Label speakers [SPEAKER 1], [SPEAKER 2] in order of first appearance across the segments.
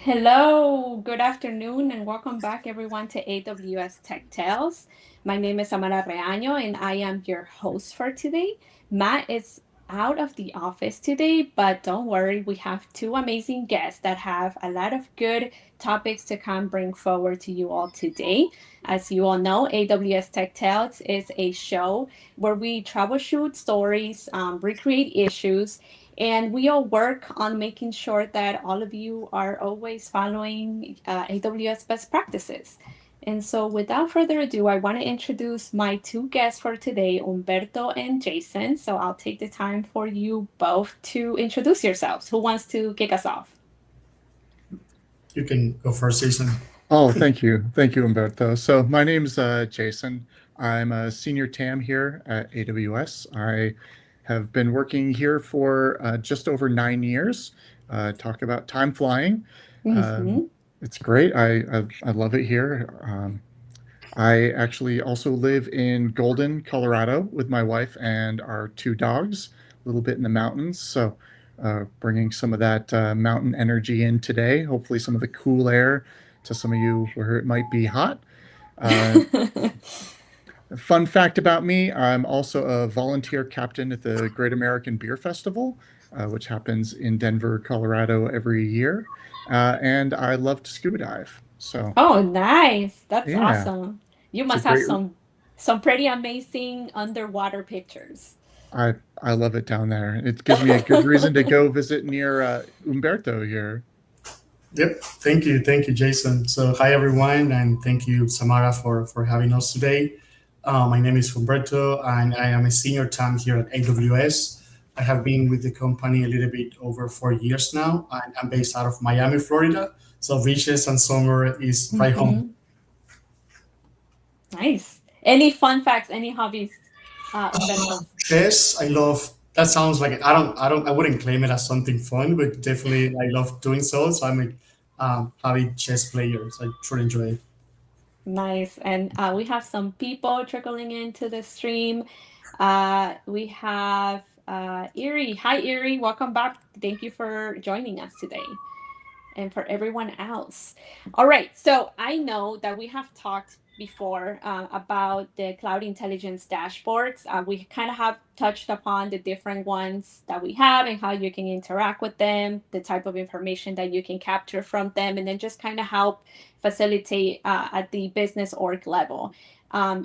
[SPEAKER 1] Hello, good afternoon, and welcome back, everyone, to AWS Tech Tales. My name is Amara Reaño, and I am your host for today. Matt is out of the office today, but don't worry, we have two amazing guests that have a lot of good topics to come bring forward to you all today. As you all know, AWS Tech Tales is a show where we troubleshoot stories, recreate issues, and we all work on making sure that all of you are always following AWS best practices. And so, without further ado, I want to introduce my two guests for today, Humberto and Jason. So, I'll take the time for you both to introduce yourselves. Who wants to kick us off?
[SPEAKER 2] You can go first, Jason.
[SPEAKER 3] Oh, thank you. Thank you, Humberto. So my name's Jason. I'm a senior TAM here at AWS. I have been working here for just over 9 years. Talk about time flying.
[SPEAKER 1] Mm-hmm.
[SPEAKER 3] It's great. I love it here. I actually also live in Golden, Colorado with my wife and our two dogs, a little bit in the mountains. So bringing some of that mountain energy in today, hopefully some of the cool air to some of you where it might be hot. Uh, Fun fact about me, I'm also a volunteer captain at the Great American Beer Festival, which happens in Denver, Colorado every year. And I love to scuba dive. So,
[SPEAKER 1] Oh, nice. That's
[SPEAKER 3] yeah,
[SPEAKER 1] awesome. You
[SPEAKER 3] it's a
[SPEAKER 1] must have
[SPEAKER 3] great
[SPEAKER 1] some pretty amazing underwater pictures.
[SPEAKER 3] I I love it down there. It gives me a good reason to go visit near Umberto here.
[SPEAKER 2] Yep. Thank you, Jason. So, hi everyone, and thank you, Samara, for having us today. My name is Humberto, and I am a senior TAM here at AWS. I have been with the company a little bit over 4 years now, and I'm based out of Miami, Florida. So, beaches and summer is right home.
[SPEAKER 1] Hmm. Nice. Any fun facts, any hobbies, Humberto?
[SPEAKER 2] Chess, I love. That sounds like I wouldn't claim it as something fun, but definitely I love doing so. So I'm a avid chess player. So I truly enjoy it.
[SPEAKER 1] Nice. And we have some people trickling into the stream. We have Erie. Hi, Erie. Welcome back. Thank you for joining us today. And for everyone else. All right. So I know that we have talked before about the cloud intelligence dashboards. We kind of have touched upon the different ones that we have and how you can interact with them, the type of information that you can capture from them, and then just kind of help facilitate at the business org level.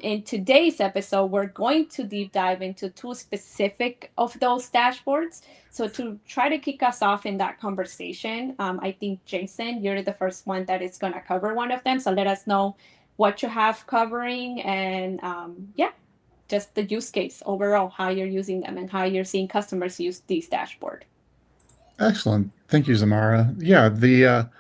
[SPEAKER 1] In today's episode, we're going to deep dive into two specific of those dashboards. So to try to kick us off in that conversation, I think Jason, you're the first one that is going to cover one of them. So let us know what you have covering and yeah, just the use case overall, how you're using them and how you're seeing customers use these dashboard.
[SPEAKER 3] Excellent. Thank you, Zamara. Yeah, the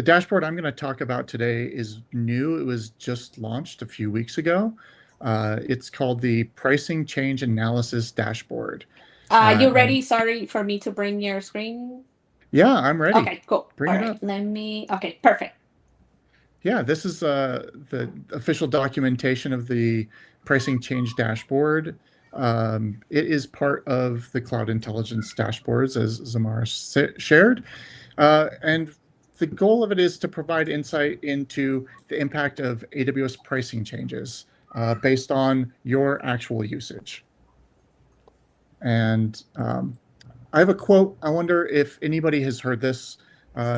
[SPEAKER 3] dashboard I'm going to talk about today is new. It was just launched a few weeks ago. It's called the Pricing Change Analysis Dashboard.
[SPEAKER 1] You
[SPEAKER 3] And
[SPEAKER 1] ready? Sorry for me to bring your screen.
[SPEAKER 3] yeah, I'm ready.
[SPEAKER 1] Okay, cool.
[SPEAKER 3] Bring
[SPEAKER 1] All
[SPEAKER 3] it
[SPEAKER 1] right,
[SPEAKER 3] up.
[SPEAKER 1] okay, perfect.
[SPEAKER 3] Yeah, this is the official documentation of the Pricing Change Dashboard. It is part of the Cloud Intelligence Dashboards, as Zamara shared. And the goal of it is to provide insight into the impact of AWS pricing changes based on your actual usage. And I have a quote. I wonder if anybody has heard this.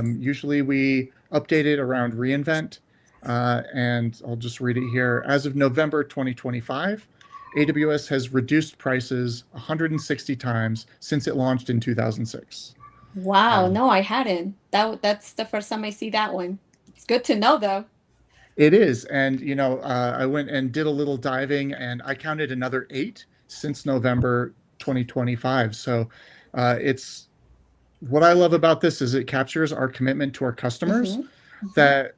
[SPEAKER 3] Usually we update it around reInvent, and I'll just read it here. As of November 2025, AWS has reduced prices 160 times since it launched in 2006.
[SPEAKER 1] Wow,
[SPEAKER 3] Um,
[SPEAKER 1] no, I hadn't. That's the first time I see that one. It's good to know though.
[SPEAKER 3] It is. And, I went and did a little diving and I counted another eight since November 2025. So it's what I love about this is it captures our commitment to our customers
[SPEAKER 1] Hmm. Hmm.
[SPEAKER 3] that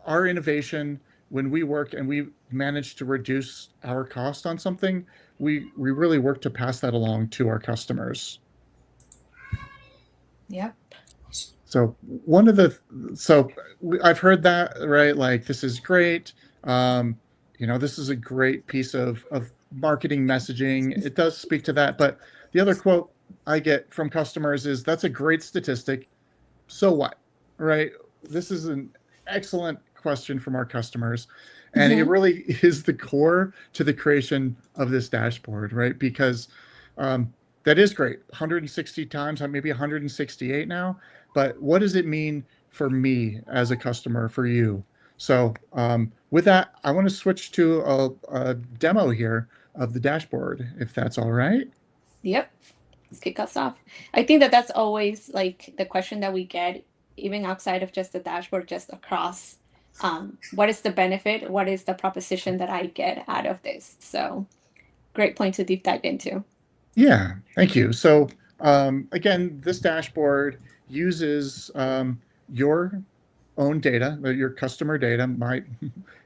[SPEAKER 3] our innovation, when we work and we manage to reduce our cost on something, we really work to pass that along to our customers.
[SPEAKER 1] Yeah.
[SPEAKER 3] So one of the so I've heard that, right? Like this is great. Um, this is a great piece of marketing messaging. It does speak to that, but the other quote I get from customers is that's a great statistic. So what? Right? this is an excellent question from our customers, and it
[SPEAKER 1] Hmm.
[SPEAKER 3] really is the core to the creation of this dashboard, right? Because um, that is great, 160 times, maybe 168 now, but what does it mean for me as a customer, for you? So with that, I want to switch to a demo here of the dashboard, if that's all right.
[SPEAKER 1] Yep. Let's kick us off. I think that that's always like the question that we get, even outside of just the dashboard, just across. What is the benefit? What is the proposition that I get out of this? So, great point to deep dive into.
[SPEAKER 3] Yeah, thank you. So again, this dashboard uses your own data, your customer data, my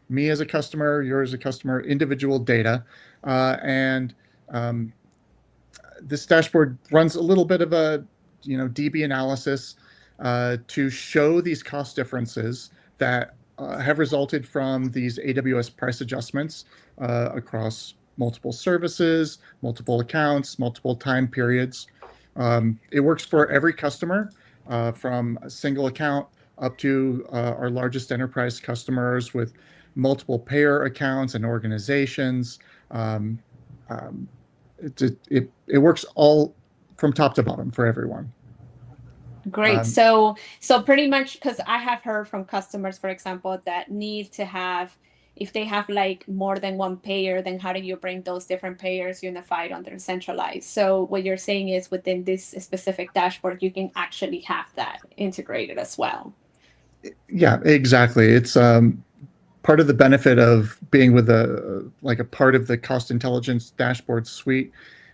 [SPEAKER 3] me as a customer, yours as a customer, individual data, and um, this dashboard runs a little bit of a DB analysis to show these cost differences that have resulted from these AWS price adjustments across multiple services, multiple accounts, multiple time periods. It works for every customer, from a single account up to our largest enterprise customers with multiple payer accounts and organizations. Um, um, it works all from top to bottom for everyone.
[SPEAKER 1] Great.
[SPEAKER 3] Um,
[SPEAKER 1] So pretty much because I have heard from customers, for example, that need to have, if they have like more than one payer, then how do you bring those different payers unified under centralized? So what you're saying is within this specific dashboard, you can actually have that integrated as well.
[SPEAKER 3] yeah, exactly. It's part of the benefit of being with a part of the cost intelligence dashboard suite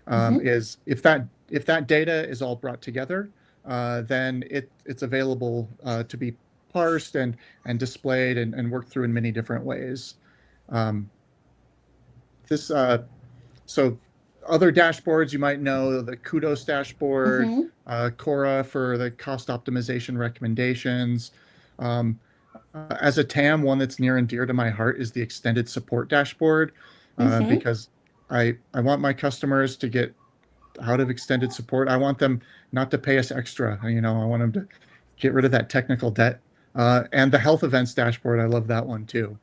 [SPEAKER 1] Hmm.
[SPEAKER 3] is if that data is all brought together, then it's available to be parsed and displayed and worked through in many different ways. Um, this So other dashboards you might know, the Kudos dashboard,
[SPEAKER 1] Hmm.
[SPEAKER 3] Cora for the cost optimization recommendations. Um, as a TAM, one that's near and dear to my heart is the extended support dashboard,
[SPEAKER 1] Hmm.
[SPEAKER 3] because I want my customers to get out of extended support. I want them not to pay us extra. I want them to get rid of that technical debt. And the health events dashboard, I love that one too.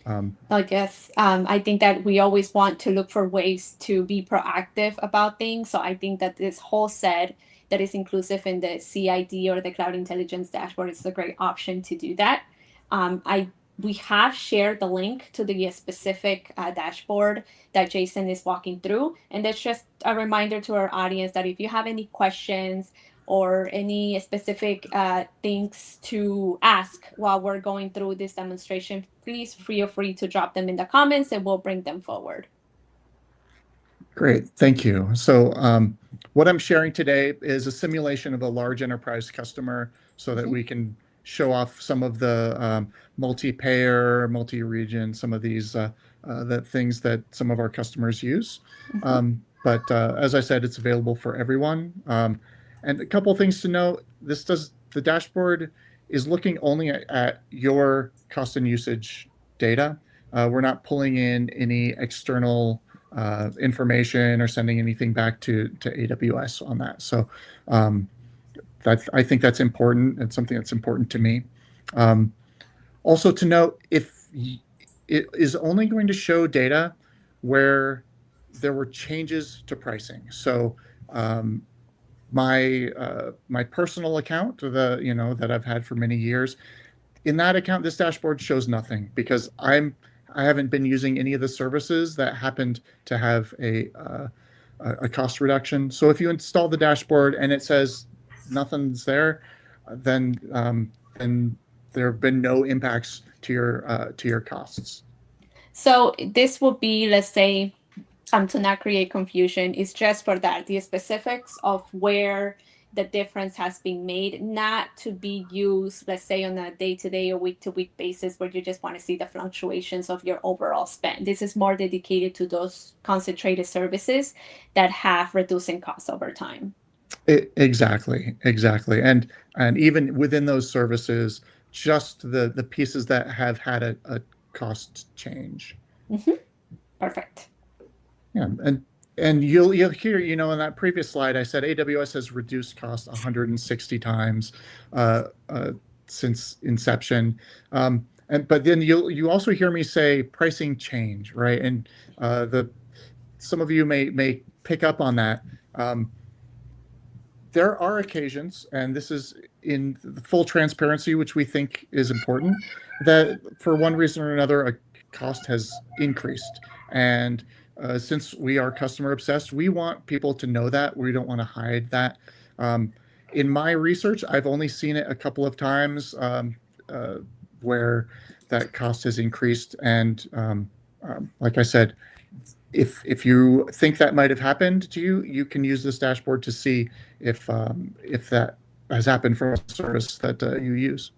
[SPEAKER 3] Um,
[SPEAKER 1] I guess I think that we always want to look for ways to be proactive about things. So I think that this whole set that is inclusive in the CID or the Cloud Intelligence Dashboard is a great option to do that. I We have shared the link to the specific dashboard that Jason is walking through, and that's just a reminder to our audience that if you have any questions or any specific things to ask while we're going through this demonstration, please feel free to drop them in the comments and we'll bring them forward.
[SPEAKER 3] Great, thank you. So, what I'm sharing today is a simulation of a large enterprise customer so that
[SPEAKER 1] Mhm,
[SPEAKER 3] we can show off some of the multi-payer, multi-region, some of these the things that some of our customers use.
[SPEAKER 1] mhm.
[SPEAKER 3] But as I said, it's available for everyone. And a couple of things to note: the dashboard is looking only at your cost and usage data. We're not pulling in any external information or sending anything back to AWS on that. So um, I think that's important. It's something that's important to me. Um, Also to note, it is only going to show data where there were changes to pricing. So um, my personal account, that I've had for many years, in that account, this dashboard shows nothing because I haven't been using any of the services that happened to have a cost reduction. So if you install the dashboard and it says nothing's there, then there have been no impacts to your costs.
[SPEAKER 1] So this will be, let's say, to not create confusion, is just for that, the specifics of where the difference has been made, not to be used, let's say, on a day-to-day or week-to-week basis where you just want to see the fluctuations of your overall spend. This is more dedicated to those concentrated services that have reducing costs over time.
[SPEAKER 3] Exactly, and even within those services, just the pieces that have had a cost change.
[SPEAKER 1] Hmm. Perfect.
[SPEAKER 3] Yeah, and you'll hear, in that previous slide, I said AWS has reduced costs 160 times. since inception. But then you also hear me say pricing change, right? And the some of you may pick up on that. Um, there are occasions, and this is in the full transparency, which we think is important, that for one reason or another, a cost has increased. And since we are customer obsessed, we want people to know that. We don't want to hide that. Um, in my research, I've only seen it a couple of times uh, where that cost has increased. And like I said, if you think that might have happened to you, you can use this dashboard to see if that has happened for a service that you use.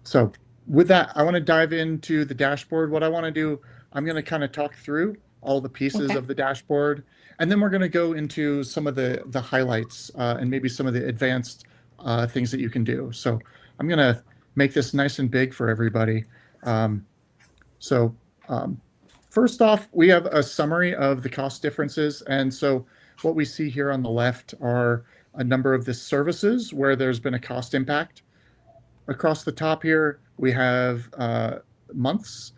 [SPEAKER 3] So with that, I want to dive into the dashboard. What I want to do, I'm going to kind of talk through all the pieces
[SPEAKER 1] Okay.
[SPEAKER 3] of the dashboard, and then we're going to go into some of the highlights and maybe some of the advanced things that you can do. So I'm going to make this nice and big for everybody. Um, So, um, first off, we have a summary of the cost differences. And so, what we see here on the left are a number of the services where there's been a cost impact. Across the top here, we have months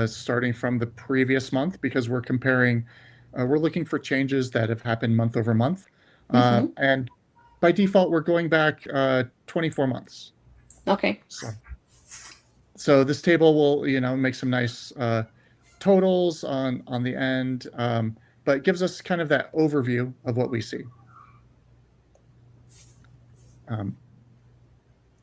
[SPEAKER 3] starting from the previous month because we're comparing, we're looking for changes that have happened month over month.
[SPEAKER 1] Mm-hmm.
[SPEAKER 3] And by default, we're going back 24 months.
[SPEAKER 1] Okay.
[SPEAKER 3] So, so this table will, make some nice totals on the end, but it gives us kind of that overview of what we see. Um,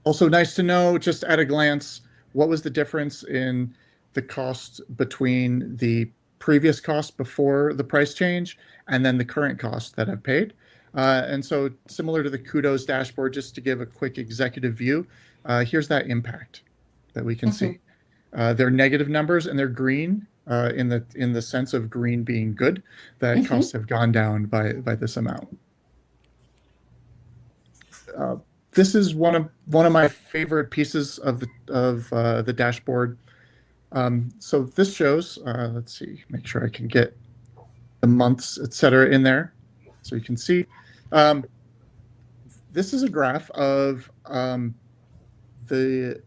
[SPEAKER 3] Also nice to know, just at a glance, what was the difference in the cost between the previous cost before the price change and then the current cost that I've paid. And so similar to the Kudos dashboard, just to give a quick executive view, here's that impact that we can
[SPEAKER 1] Mm-hmm.
[SPEAKER 3] see. They're negative numbers and they're green in the sense of green being good, that
[SPEAKER 1] Mm-hmm.
[SPEAKER 3] costs have gone down by this amount. Uh, this is one of my favorite pieces of the dashboard. So this shows. Let's see, make sure I can get the months, etc., in there, so you can see. Um, this is a graph of the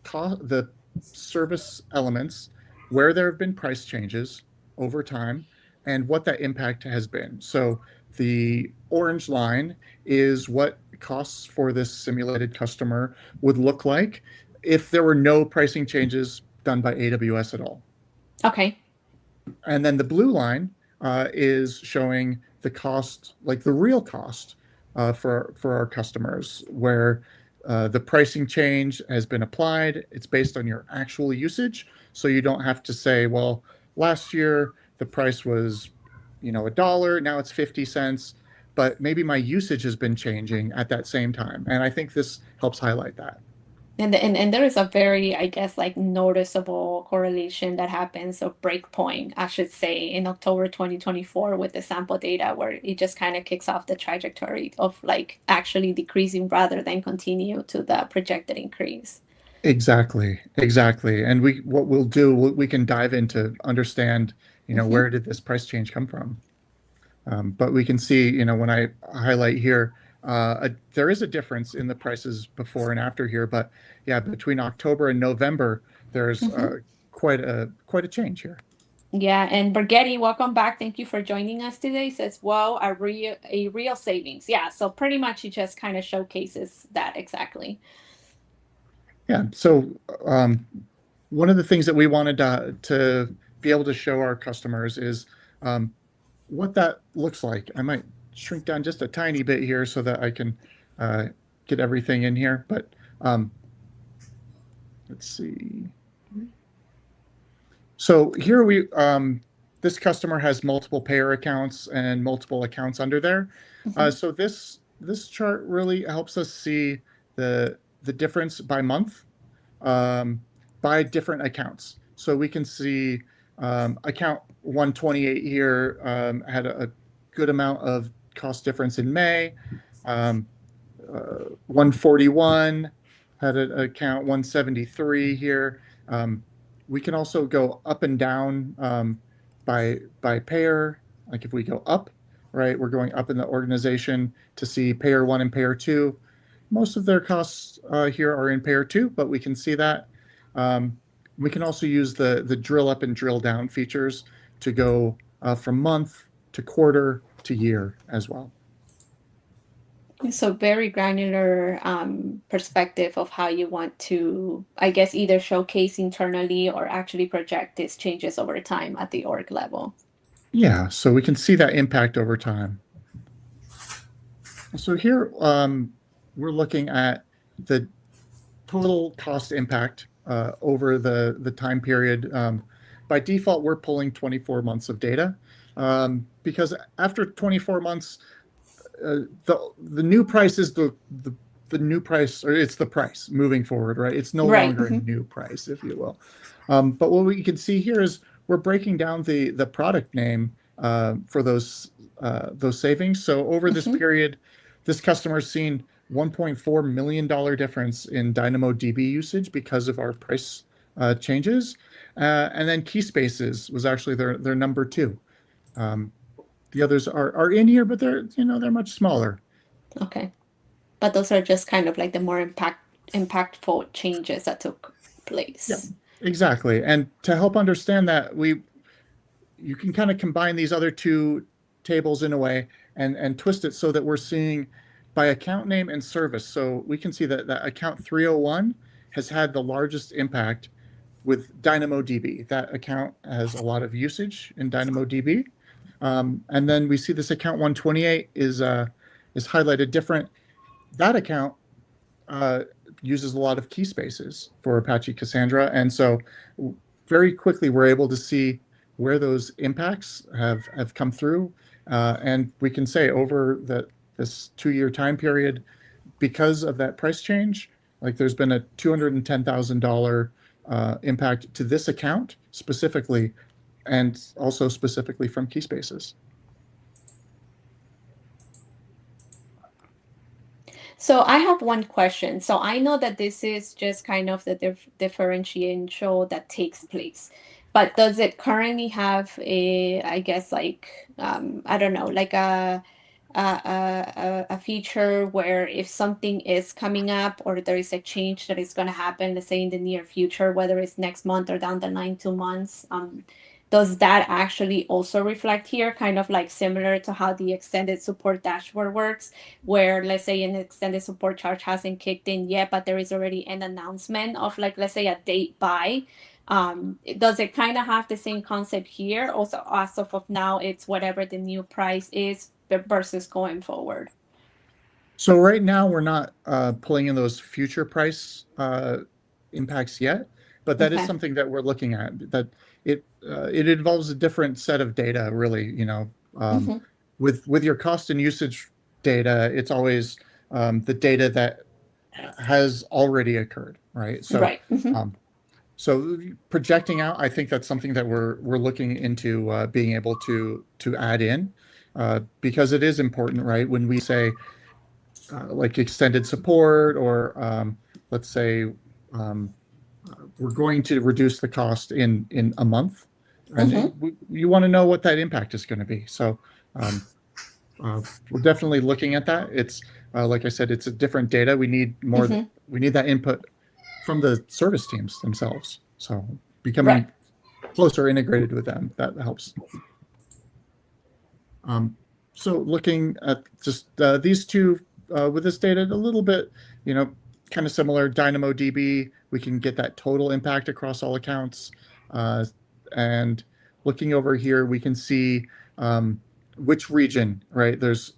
[SPEAKER 3] the service elements where there have been price changes over time and what that impact has been. So the orange line is what costs for this simulated customer would look like if there were no pricing changes done by AWS at all.
[SPEAKER 1] Okay.
[SPEAKER 3] And then the blue line is showing the cost, like the real cost for our customers, where the pricing change has been applied. It's based on your actual usage, so you don't have to say, well, last year the price was, $1, now it's 50 cents, but maybe my usage has been changing at that same time. And I think this helps highlight that.
[SPEAKER 1] And there is a very, I guess, like noticeable correlation that happens, or breakpoint, I should say, in October 2024 with the sample data, where it just kind of kicks off the trajectory of like actually decreasing rather than continue to the projected increase.
[SPEAKER 3] Exactly, exactly. And what we'll do, we can dive into understand,
[SPEAKER 1] Mm-hmm.
[SPEAKER 3] where did this price change come from? But we can see, when I highlight here, there is a difference in the prices before and after here. But yeah, between October and November, there's
[SPEAKER 1] Mm-hmm.
[SPEAKER 3] quite a change here.
[SPEAKER 1] Yeah, and Bergetti, welcome back. Thank you for joining us today. Says, well, a real savings. Yeah, so pretty much it just kind of showcases that exactly.
[SPEAKER 3] Yeah. So one of the things that we wanted to be able to show our customers is um, what that looks like. I might shrink down just a tiny bit here so that I can uh, get everything in here. But let's see. So here this customer has multiple payer accounts and multiple accounts under there.
[SPEAKER 1] Mm-hmm.
[SPEAKER 3] So this chart really helps us see the difference by month, um, by different accounts. So we can see account 128 here had a good amount of cost difference in May. 141 had an account 173 here. We can also go up and down by payer. Like if we go up, right, we're going up in the organization to see payer one and payer two. most of their costs here are in pair 2, but we can see that. Um, we can also use the drill up and drill down features to go from month to quarter to year as well.
[SPEAKER 1] So very granular perspective of how you want to, I guess, either showcase internally or actually project these changes over time at the org level.
[SPEAKER 3] Yeah, so we can see that impact over time. So here we're looking at the total cost impact over the time period. By default, we're pulling 24 months of data because after 24 months, the new price is the new price, or it's the price moving forward, right? It's no
[SPEAKER 1] Right.
[SPEAKER 3] longer a new price, if you will. But what we can see here is we're breaking down the product name for those savings. So over this
[SPEAKER 1] Mm-hmm.
[SPEAKER 3] period, this customer's seen $1.4 million difference in DynamoDB usage because of our price changes. And then key spaces was actually their number 2. Um, the others are in here, but they're much smaller.
[SPEAKER 1] Okay. But those are just kind of like the more impactful changes that took
[SPEAKER 3] Yeah,
[SPEAKER 1] place.
[SPEAKER 3] exactly. And to help understand that, you can kind of combine these other 2 tables in a way and twist it so that we're seeing by account name and service. So we can see that account 301 has had the largest impact with DynamoDB. That account has a lot of usage in DynamoDB. And then we see this account 128 is highlighted different. That account uh, uses a lot of key spaces for Apache Cassandra, and so very quickly we're able to see where those impacts have come through, and we can say over this 2-year time period, because of that price change, like there's been a $210,000 impact to this account specifically, and also specifically from key spaces.
[SPEAKER 1] So I have one question. So I know that this is just kind of the differential that takes place, but does it currently have a, I guess, like, I don't know, like a feature where if something is coming up or there is a change that is going to happen, let's say in the near future, whether it's next month or down the line 2 months, does that actually also reflect here, kind of like similar to how the extended support dashboard works, where let's say an extended support charge hasn't kicked in yet, but there is already an announcement of, like, let's say a date by. Does it kind of have the same concept here? Also, as of now, it's whatever the new price is versus going forward.
[SPEAKER 3] So right now we're not pulling in those future price impacts yet, but that is
[SPEAKER 1] Okay.
[SPEAKER 3] something that we're looking at. That it involves a different set of data, really.
[SPEAKER 1] Mm-hmm.
[SPEAKER 3] With your cost and usage data, it's always the data that has already occurred, right? So
[SPEAKER 1] Right. Mm-hmm.
[SPEAKER 3] um, so projecting out, I think that's something that we're looking into being able to add in because it is important, right? When we say like extended support, or let's say um, we're going to reduce the cost in a month, and
[SPEAKER 1] Mm-hmm.
[SPEAKER 3] you want to know what that impact is going to be. So um, we're definitely looking at that. It's like I said, it's a different data.
[SPEAKER 1] Mm-hmm.
[SPEAKER 3] We need that input from the service teams themselves. So
[SPEAKER 1] Right.
[SPEAKER 3] becoming closer integrated with them, that helps. Um, so looking at just these 2 with this data, a little bit, you know, kind of similar. DynamoDB, we can get that total impact across all accounts. Uh, and looking over here, we can see which region, right? There's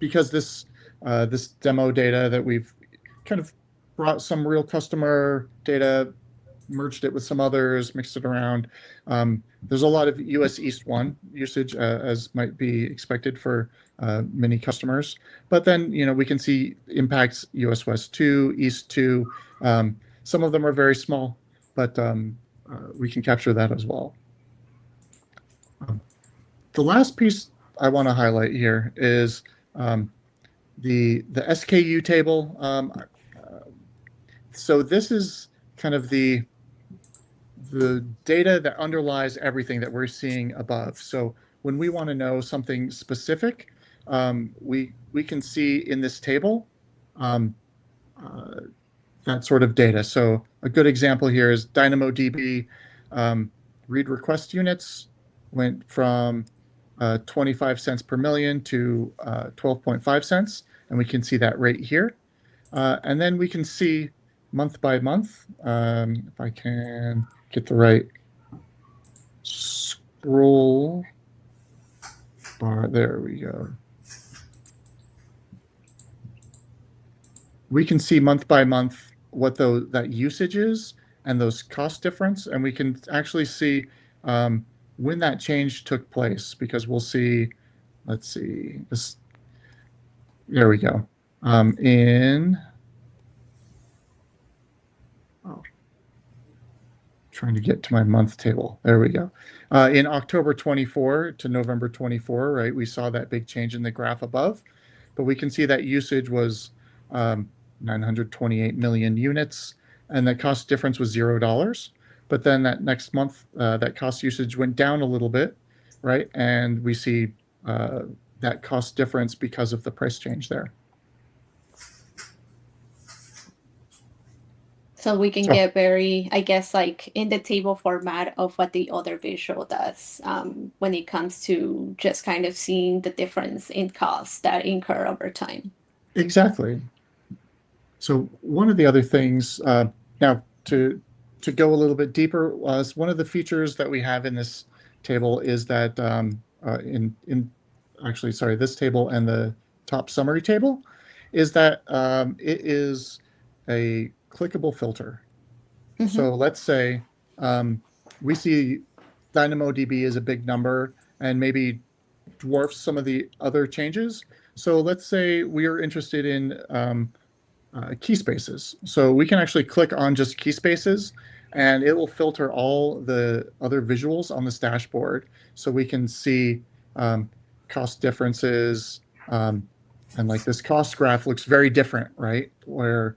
[SPEAKER 3] because this demo data that we've kind of brought some real customer data, merged it with some others, mixed it around. There's a lot of US East 1 usage, as might be expected for many customers. But then, we can see impacts US West 2, East 2. Some of them are very small, but we can capture that as well. Um, the last piece I want to highlight here is um, the SKU table. So this is kind of the data that underlies everything that we're seeing above. So when we want to know something specific, we can see in this table um, uh, that sort of data. So a good example here is DynamoDB read request units went from 25 cents per million to 12.5 cents, and we can see that rate here. And then we can see month by month, if I can get the right scroll bar, there we go. We can see month by month what that usage is and those cost difference, and we can actually see when that change took place, because we'll see, let's see, this, there we go. In, oh, trying to get to my month table. There we go. In October 24 to November 24, right, we saw that big change in the graph above, but we can see that usage was 928 million units, and the cost difference was $0. But then that next month, that cost usage went down a little bit, right? And we see that cost difference because of the price change there.
[SPEAKER 1] So we can
[SPEAKER 3] So
[SPEAKER 1] get very, I guess, like in the table format of what the other visual does when it comes to just kind of seeing the difference in costs that incur over time.
[SPEAKER 3] exactly. So one of the other things now to go a little bit deeper was one of the features that we have in this table is that in actually sorry, this table and the top summary table is that it is a clickable filter.
[SPEAKER 1] Mm-hmm.
[SPEAKER 3] So let's say we see DynamoDB is a big number and maybe dwarfs some of the other changes. So let's say we are interested in key spaces. So we can actually click on just key spaces and it will filter all the other visuals on this dashboard. So we can see cost differences. And like this cost graph looks very different, right? Where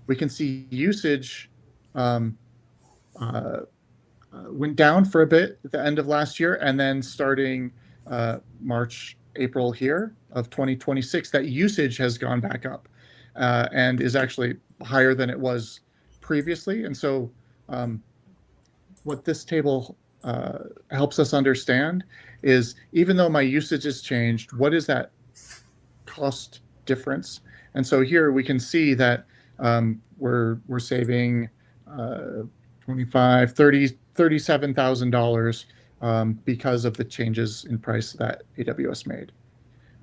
[SPEAKER 3] we can see usage um, uh, went down for a bit at the end of last year, and then starting March, April here of 2026, that usage has gone back up and is actually higher than it was previously. And so, what this table helps us understand is even though my usage has changed, what is that cost difference? And so here we can see that we're saving 25, 30, $37,000 because of the changes in price that AWS made.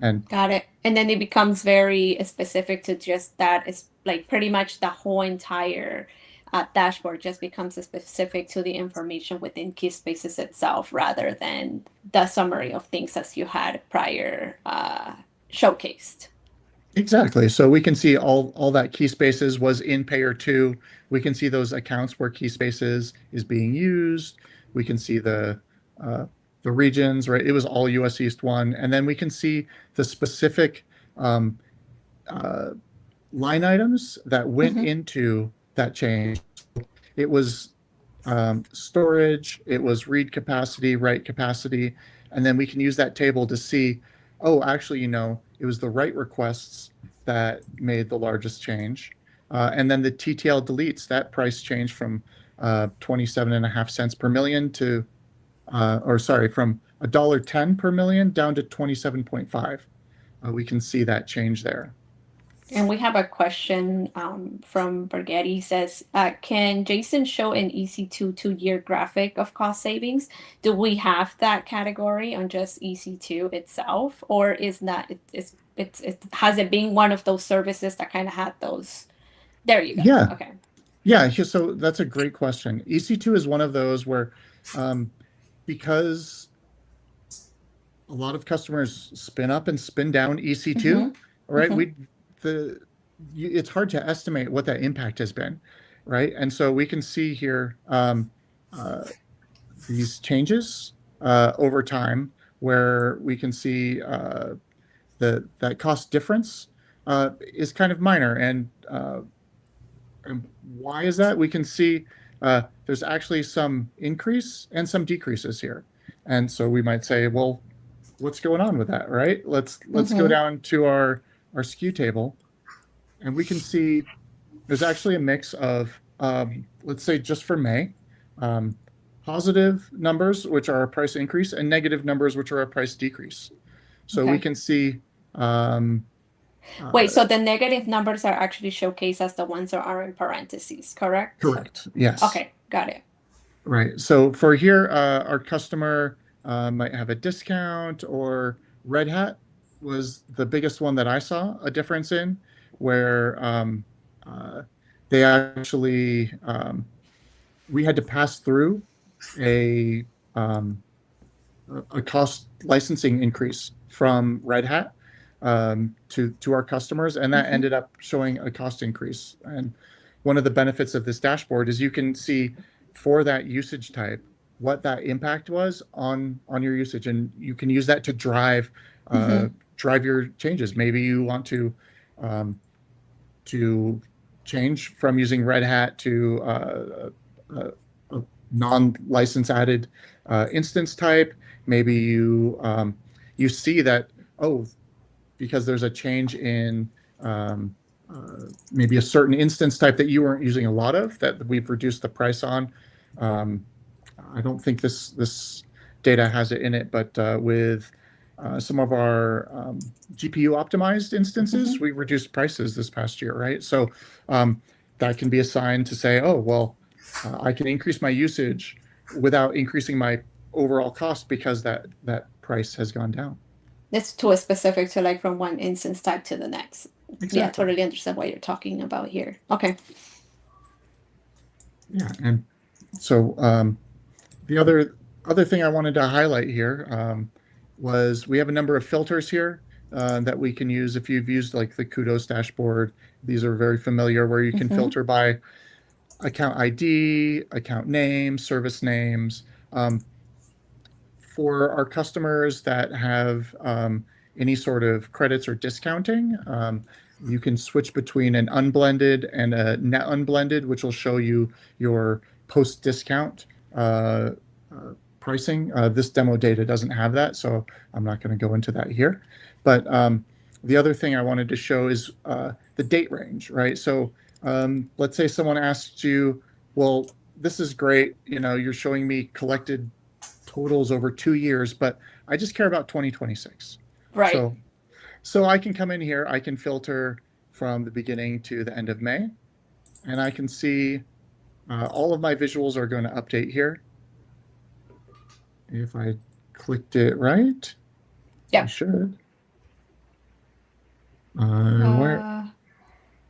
[SPEAKER 3] And
[SPEAKER 1] Got it. And then it becomes very specific to just that. It's like pretty much the whole entire dashboard just becomes specific to the information within key spaces itself rather than the summary of things as you had prior showcased.
[SPEAKER 3] exactly. So we can see all that key spaces was in payer two. We can see those accounts where key spaces is being used. We can see uh, the regions, right? It was all US East 1. And then we can see the specific um, uh, line items that went
[SPEAKER 1] Mm-hmm.
[SPEAKER 3] into that change. It was storage, it was read capacity, write capacity, and then we can use that table to see, oh, actually, it was the write requests that made the largest change. And then the TTL deletes, that price changed from 27.5 cents per million to, or sorry, from $1.10 per million down to 27.5. We can see that change there.
[SPEAKER 1] And we have a question from Bergetti. He says, can Jason show an EC2 2-year graphic of cost savings? Do we have that category on just EC2 itself? Or is not, has it been one of those services that kind of had those? There you go.
[SPEAKER 3] Yeah,
[SPEAKER 1] Okay.
[SPEAKER 3] yeah. So that's a great question. EC2 is one of those where, um, because a lot of customers spin up and spin down EC2,
[SPEAKER 1] Mm-hmm.
[SPEAKER 3] right?
[SPEAKER 1] Mm-hmm.
[SPEAKER 3] The it's hard to estimate what that impact has been, right? And so we can see here uh, these changes over time, where we can see that cost difference is kind of minor, and why is that? We can see there's actually some increase and some decreases here, and so we might say, well, what's going on with that, right? Let's go
[SPEAKER 1] Mm-hmm.
[SPEAKER 3] down to our SKU table, and we can see there's actually a mix of, let's say, just for May, um, positive numbers, which are a price increase, and negative numbers, which are a price decrease. So we
[SPEAKER 1] Okay.
[SPEAKER 3] can see, um,
[SPEAKER 1] Wait,
[SPEAKER 3] uh,
[SPEAKER 1] so the negative numbers are actually showcased as the ones that are in parentheses, correct?
[SPEAKER 3] correct, yes.
[SPEAKER 1] Okay, got it.
[SPEAKER 3] Right. So for here, our customer might have a discount, or Red Hat was the biggest one that I saw a difference in, where uh, they actually, we had to pass through a um, a cost licensing increase from Red Hat, to our customers, and that
[SPEAKER 1] Hmm.
[SPEAKER 3] ended up showing a cost increase. And one of the benefits of this dashboard is you can see for that usage type what that impact was on your usage, and you can use that to uh,
[SPEAKER 1] Hmm.
[SPEAKER 3] drive your changes. Maybe you want um, to change from using Red Hat to a non-license added instance type. Maybe you see that, oh, because there's a change in maybe a certain instance type that you weren't using a lot of, that we've reduced the price on. Um, I don't think this data has it in it, but with some of our GPU optimized instances,
[SPEAKER 1] Hmm.
[SPEAKER 3] we reduced prices this past year, right? So um, that can be a sign to say, oh, well, I can increase my usage without increasing my overall cost because that price has gone down.
[SPEAKER 1] It's too specific to like from one instance type to the next. Yeah,
[SPEAKER 3] Exactly.
[SPEAKER 1] totally understand what you're talking about here. Okay.
[SPEAKER 3] Yeah, and so the other thing I wanted to highlight here was we have a number of filters here that we can use. If you've used like the Kudos dashboard, these are very familiar, where you can
[SPEAKER 1] Hmm.
[SPEAKER 3] filter by account ID, account name, service names. For our customers that have any sort of credits or discounting, you can switch between an unblended and a net unblended, which will show you your post discount uh, pricing. This demo data doesn't have that, so I'm not going to go into that here. But the other thing I wanted to show is the date range, right? So let's say someone asks you, well, this is great, you're showing me collected totals over 2 years, but I just care about 2026.
[SPEAKER 1] Right.
[SPEAKER 3] So I can come in here, I can filter from the beginning to the end of May, and I can see all of my visuals are going to update here. If I clicked it right, I
[SPEAKER 1] Yeah.
[SPEAKER 3] should. Where?
[SPEAKER 1] Uh,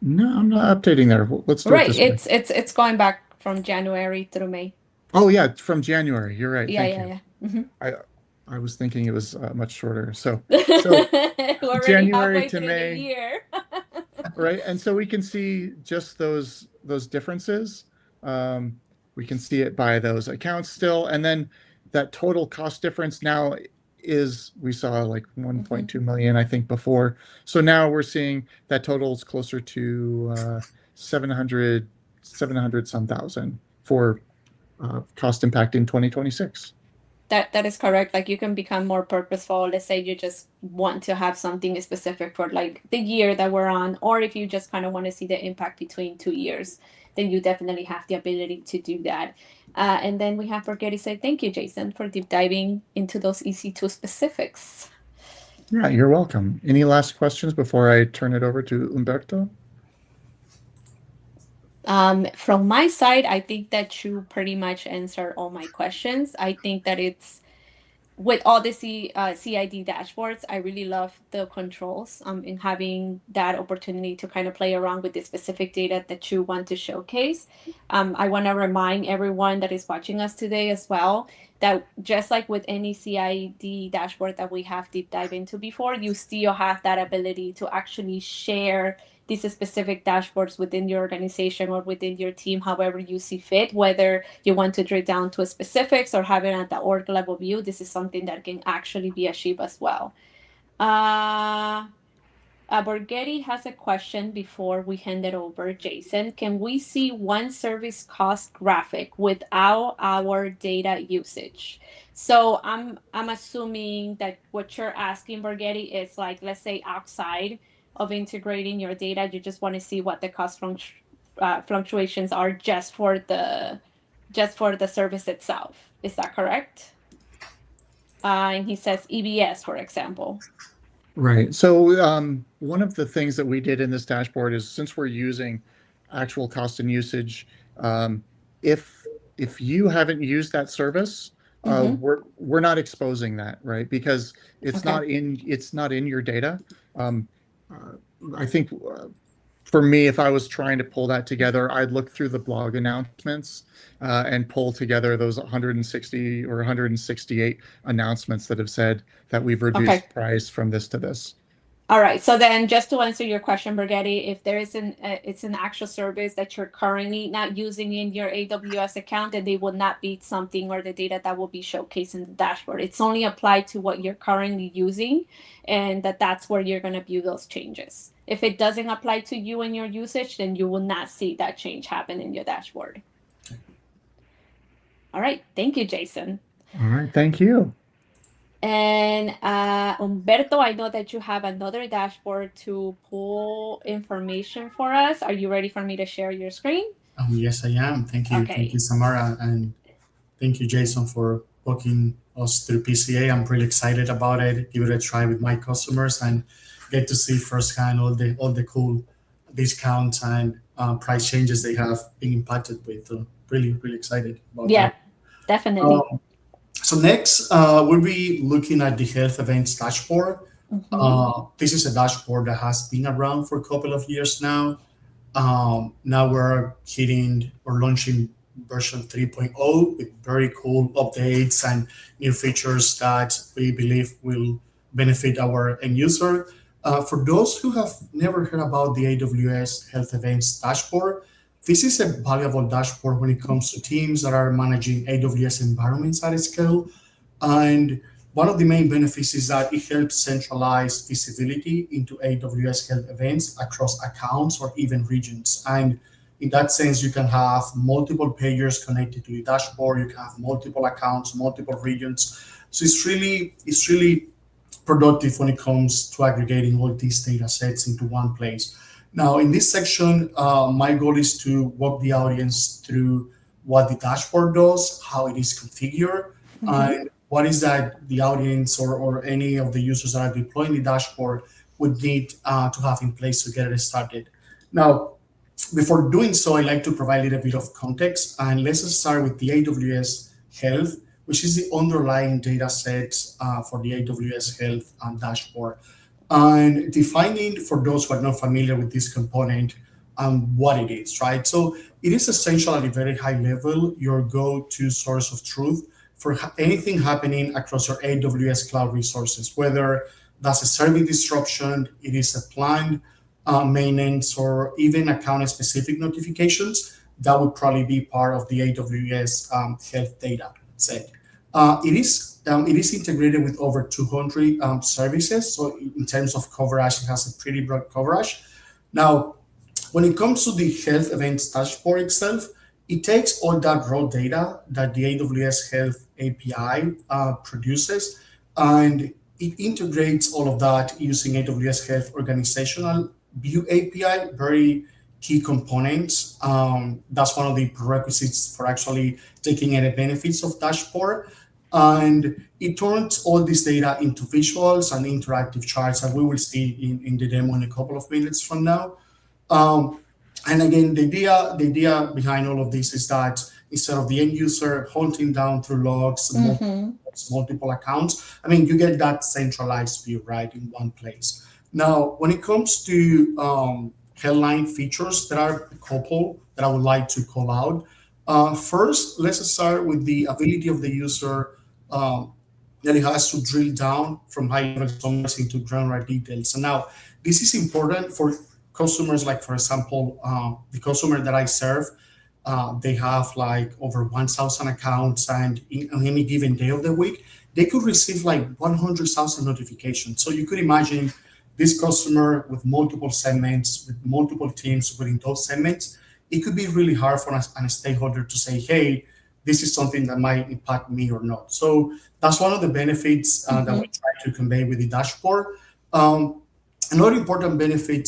[SPEAKER 3] No, I'm not updating there. Let's do it
[SPEAKER 1] right.
[SPEAKER 3] this way.
[SPEAKER 1] It's going back from January through May.
[SPEAKER 3] Oh yeah, from January. You're right.
[SPEAKER 1] Yeah,
[SPEAKER 3] Thank
[SPEAKER 1] yeah,
[SPEAKER 3] you.
[SPEAKER 1] yeah. Hmm.
[SPEAKER 3] I I was thinking it was much shorter. So
[SPEAKER 1] We're already
[SPEAKER 3] January
[SPEAKER 1] halfway
[SPEAKER 3] to
[SPEAKER 1] through the
[SPEAKER 3] May,
[SPEAKER 1] year.
[SPEAKER 3] right? And so we can see just those differences. Um, we can see it by those accounts still, and then that total cost difference now is, we saw like
[SPEAKER 1] Hmm.
[SPEAKER 3] 1.2 million, I think, before. So now we're seeing that total is closer to 700 some thousand for cost impact in 2026.
[SPEAKER 1] That is correct. Like you can become more purposeful. Let's say you just want to have something specific for like the year that we're on, or if you just kind of want to see the impact between 2 years, then you definitely have the ability to do that. And then we have Forgetty say, thank you, Jason, for deep diving into those EC2 specifics.
[SPEAKER 3] Yeah, you're welcome. Any last questions before I turn it over to Umberto?
[SPEAKER 1] From my side, I think that you pretty much answered all my questions. I think that it's with all the CID dashboards, I really love the controls in having that opportunity to kind of play around with the specific data that you want to showcase. I want to remind everyone that is watching us today as well that just like with any CID dashboard that we have deep dive into before, you still have that ability to actually share these specific dashboards within your organization or within your team, however you see fit, whether you want to drill down to specifics or have it at the org level view. This is something that can actually be achieved as well. Uh, Borghetti has a question before we hand it over. Jason, can we see one service cost graphic without our data usage? So I'm assuming that what you're asking, Borghetti, is like let's say outside of integrating your data. You just want to see what the fluctuations are just for the service itself. Is that correct? And he says EBS, for example.
[SPEAKER 3] Right. So one of the things that we did in this dashboard is since we're using actual cost and usage, um, if if you haven't used that service,
[SPEAKER 1] Mm-hmm.
[SPEAKER 3] we're not exposing that, right? Because
[SPEAKER 1] Okay.
[SPEAKER 3] it's not in your data. Um, uh, I think for me, if I was trying to pull that together, I'd look through the blog announcements and pull together those 160 or 168 announcements that have said that we've
[SPEAKER 1] Okay.
[SPEAKER 3] reduced price from this to this.
[SPEAKER 1] All right. So then, just to answer your question, Brigetti, if there is it's an actual service that you're currently not using in your AWS account, then they will not be something or the data that will be showcased in the dashboard. It's only applied to what you're currently using, and that's where you're going to view those changes. If it doesn't apply to you and your usage, then you will not see that change happen in your dashboard. All right. Thank you, Jason.
[SPEAKER 3] All right, thank you.
[SPEAKER 1] And Humberto, I know that you have another dashboard to pull information for us. Are you ready for me to share your screen?
[SPEAKER 2] Yes, I am. Thank you,
[SPEAKER 1] Okay.
[SPEAKER 2] Samara, and thank you, Jason, for walking us through PCA. I'm really excited about it. Give it a try with my customers and get to see firsthand all the cool discounts and price changes they have been impacted with. So really excited about that.
[SPEAKER 1] Yeah, definitely.
[SPEAKER 2] Um, so next, we'll be looking at the health events dashboard.
[SPEAKER 1] Mm-hmm.
[SPEAKER 2] This is a dashboard that has been around for a couple of years now. Now we're hitting or launching version 3.0 with very cool updates and new features that we believe will benefit our end user. For those who have never heard about the AWS Health Events dashboard, this is a valuable dashboard when it comes to teams that are managing AWS environments at scale. And one of the main benefits is that it helps centralize visibility into AWS health events across accounts or even regions. And in that sense, you can have multiple pagers connected to the dashboard. You can have multiple accounts, multiple regions. So it's really productive when it comes to aggregating all these data sets into one place. Now, in this section, my goal is to walk the audience through what the dashboard does, how it is configured,
[SPEAKER 1] Mm-hmm.
[SPEAKER 2] and what is that the audience or any of the users that are deploying the dashboard would need to have in place to get it started. Now, before doing so, I like to provide a little bit of context, and let's start with the AWS Health, which is the underlying data set for the AWS Health dashboard. And defining for those who are not familiar with this component what it is, right? So it is essential at a very high level your go-to source of truth for anything happening across your AWS cloud resources, whether that's a service disruption, it is a planned maintenance, or even account-specific notifications. That would probably be part of the AWS health data set. It is integrated with over 200 services. So in terms of coverage, it has a pretty broad coverage. Now, when it comes to the health events dashboard itself, it takes all that raw data that the AWS Health API produces, and it integrates all of that using AWS Health Organizational View API, very key components. That's one of the prerequisites for actually taking any benefits of dashboard. And it turns all this data into visuals and interactive charts that we will see in the demo in a couple of minutes from now. Um, and again, the idea behind all of this is that instead of the end user hunting down through logs,
[SPEAKER 1] Mm-hmm.
[SPEAKER 2] multiple accounts, I mean, you get that centralized view right in one place. Now, when it comes to headline features, there are a couple that I would like to call out. First, let's start with the ability of the user um, that it has to drill down from high level summaries into granular details. So now, this is important for customers like, for example, the customer that I serve. They have like over 1,000 accounts, and on any given day of the week, they could receive like 100,000 notifications. So you could imagine this customer with multiple segments, with multiple teams within those segments. It could be really hard for a stakeholder to say, hey, this is something that might impact me or not. So that's one of the benefits that
[SPEAKER 1] Mm-hmm.
[SPEAKER 2] we try to convey with the dashboard. Um, Another important benefit